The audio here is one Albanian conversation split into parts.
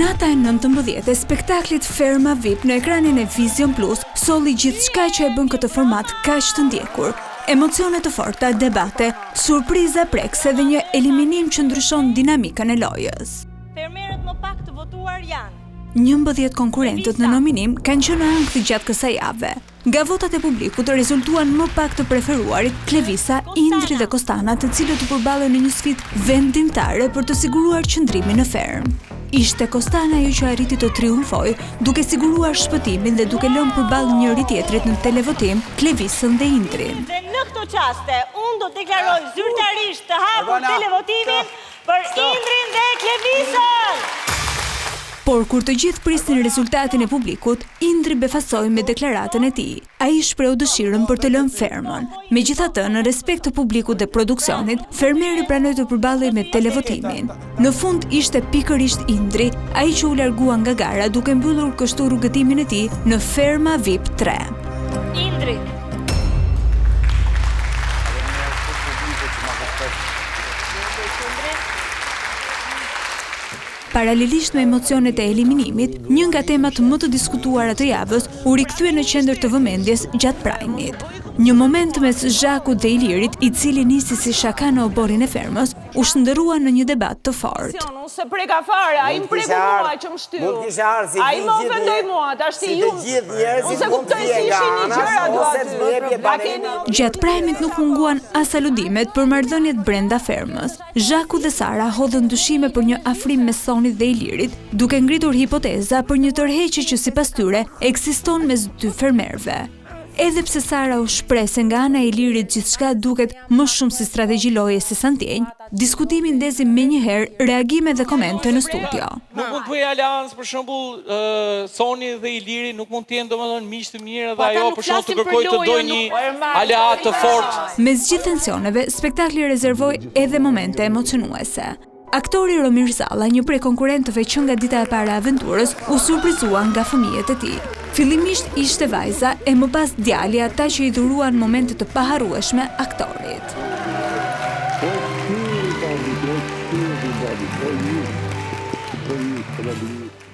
Nata e 19 e spektaklit Ferma VIP në ekranin e Vision Plus solli gjithçka që e bën këtë format kaq të ndjekur. Emocione të forta, debate, surpriza prekse dhe një eliminim që ndryshon dinamikën e lojës. Fermerët më pak të votuar janë 11 konkurrentët në nominim kanë qenë ankthi gjatë kësaj jave. Nga votat e publikut rezultuan më pak të preferuarit Klevisa, Indri dhe Kostana, të cilët u përballen në një sfidë vendimtare për të siguruar qëndrimin në ferm. Ishte Kostana ajo që arriti të triumfoj, duke siguruar shpëtimin dhe duke lënë përballë njëri tjetrit në televotim Klevisën dhe Indrin. Dhe në këto qaste, unë do të deklaroj zyrtarisht të hapur televotimin për Indrin dhe Klevisën. Por kur të gjithë prisnin rezultatin e publikut, Indri befasoi me deklaratën e tij. Ai shpreu dëshirën për të lënë fermën. Megjithatë, në respekt të publikut dhe produksionit, fermeri pranoi të përballej me televotimin. Në fund ishte pikërisht Indri, ai që u largua nga gara duke mbyllur kështu rrugëtimin e tij në Ferma VIP 3. Indri. Paralelisht me emocionet e eliminimit, një nga temat më të diskutuara të javës u rikthye në qendër të vëmendjes gjatë prajmit. Një moment mes Zhakut dhe Ilirit, i cili nisi si shaka në oborin e fermës, u shndërrua në një debat të fortë. Unë se preka fare, ai më preku mua që më shtyru. Ai më ofendoi mua, tash ti ju. Unë se kuptoj si ishin një gjëra aty. Gjatë prajmit nuk munguan as aludimet për marrëdhëniet brenda fermës. Zhaku dhe Sara hodhën dyshime për një afrim mes Sonit dhe Ilirit, duke ngritur hipoteza për një tërheqje që sipas tyre ekziston mes dy fermerëve. Edhe pse Sara u shpreh se nga ana e Ilirit gjithçka duket më shumë si strategji loje se sa ndjenjë, diskutimi ndezi menjëherë reagime dhe komente në studio. Nuk mund të bëj aleancë, për shembull, Soni dhe Iliri nuk mund të jenë domethënë miq të mirë dhe ajo për shembull të kërkojë të dojë një aleat të fortë. Mes gjithë tensioneve, spektakli rezervoi edhe momente emocionuese. Aktori Romir Zalla, një prej konkurrentëve që nga dita e parë e aventurës, u surprizua nga fëmijët e tij. Fillimisht ishte vajza e më pas djali ata që i dhuruan momente të paharrueshme aktorit.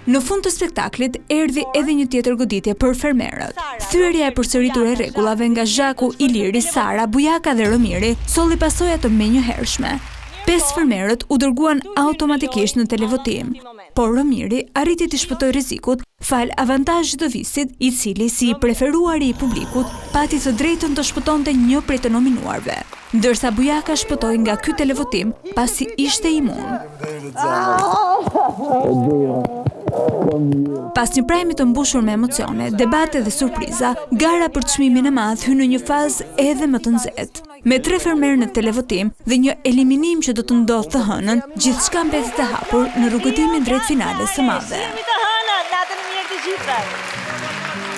Në fund të spektaklit erdhi edhe një tjetër goditje për fermerët. Thyerja e përsëritur e rregullave nga Zhaku, Iliri, Sara, Bujaka dhe Romiri solli pasoja të menjëhershme. 5 fermerët u dërguan automatikisht në televotim, por Romiri arriti të shpëtoj rrezikut fal avantazhit të visit, i cili si i preferuari i publikut pati të drejtën të shpëtonte një prej të nominuarve, ndërsa Bujaka shpëtoi nga ky televotim pasi ishte imun. Pas një prajmi të mbushur me emocione, debate dhe surpriza, gara për çmimin e madh hyn në një fazë edhe më të nxehtë. Me 3 fermerë në televotim dhe një eliminim që do të ndodhë të hënën, gjithçka mbeti të hapur në rrugëtimin drejt finales së madhe. Natën e mirë të gjithëve.